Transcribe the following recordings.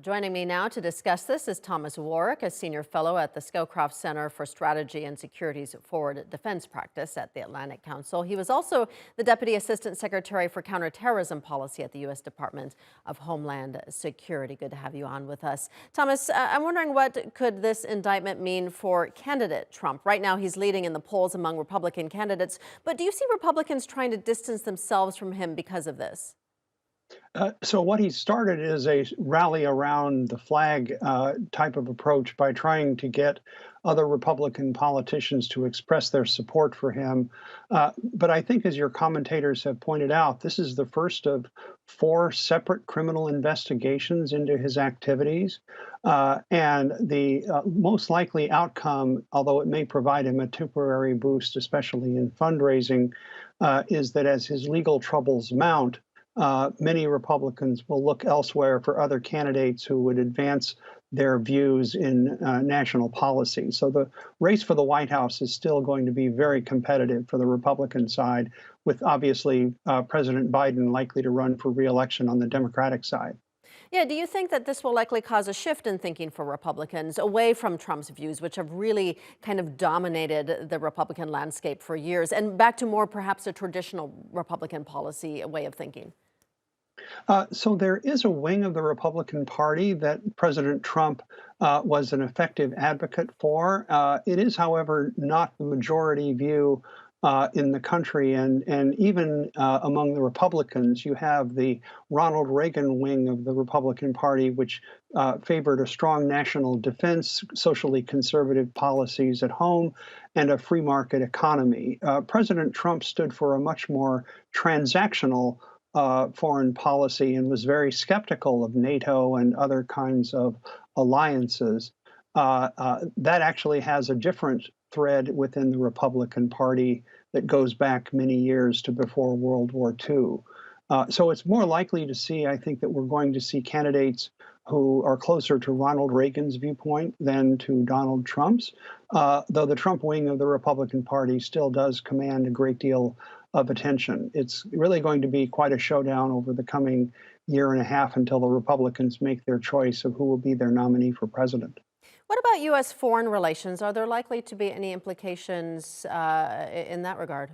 Joining me now to discuss this is Thomas Warrick, a senior fellow at the Scowcroft Center for Strategy and Security's Forward Defense Practice at the Atlantic Council. He was also the Deputy Assistant Secretary for Counterterrorism Policy at the U.S. Department of Homeland Security. Good to have you on with us. Thomas, I'm wondering, what could this indictment mean for candidate Trump? Right now, he's leading in the polls among Republican candidates, but do you see Republicans trying to distance themselves from him because of this? So what he started is a rally around the flag type of approach by trying to get other Republican politicians to express their support for him. But I think, as your commentators have pointed out, this is the first of four separate criminal investigations into his activities. And the most likely outcome, although it may provide him a temporary boost, especially in fundraising, is that as his legal troubles mount, many Republicans will look elsewhere for other candidates who would advance their views in national policy. So the race for the White House is still going to be very competitive for the Republican side, with obviously President Biden likely to run for re-election on the Democratic side. Yeah, do you think that this will likely cause a shift in thinking for Republicans away from Trump's views, which have really kind of dominated the Republican landscape for years, and back to more perhaps a traditional Republican policy way of thinking? So there is a wing of the Republican Party that President Trump was an effective advocate for. It is, however, not the majority view in the country, and even among the Republicans, you have the Ronald Reagan wing of the Republican Party, which favored a strong national defense, socially conservative policies at home, and a free market economy. President Trump stood for a much more transactional foreign policy and was very skeptical of NATO and other kinds of alliances. That actually has a different thread within the Republican Party that goes back many years to before World War II. So it's more likely to see, I think, that we're going to see candidates who are closer to Ronald Reagan's viewpoint than to Donald Trump's, though the Trump wing of the Republican Party still does command a great deal of attention. It's really going to be quite a showdown over the coming year and a half until the Republicans make their choice of who will be their nominee for president. What about U.S. foreign relations? Are there likely to be any implications in that regard?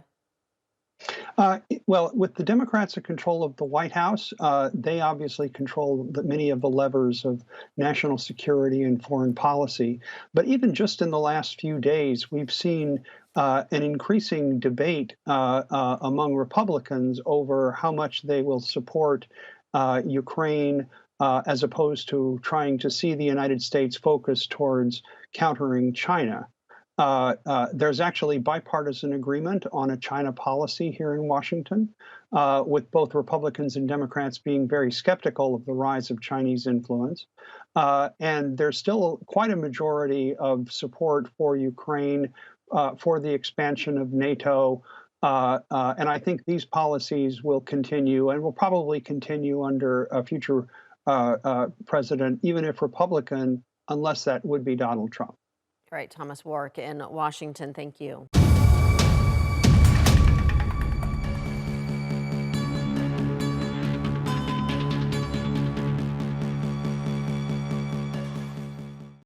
Well, with the Democrats in control of the White House, they obviously control many of the levers of national security and foreign policy. But even just in the last few days, we've seen an increasing debate among Republicans over how much they will support Ukraine, as opposed to trying to see the United States focus towards countering China. There's actually bipartisan agreement on a China policy here in Washington, with both Republicans and Democrats being very skeptical of the rise of Chinese influence. And there's still quite a majority of support for Ukraine, for the expansion of NATO. And I think these policies will continue and will probably continue under a future president, even if Republican, unless that would be Donald Trump. Right, Thomas Warrick in Washington. Thank you.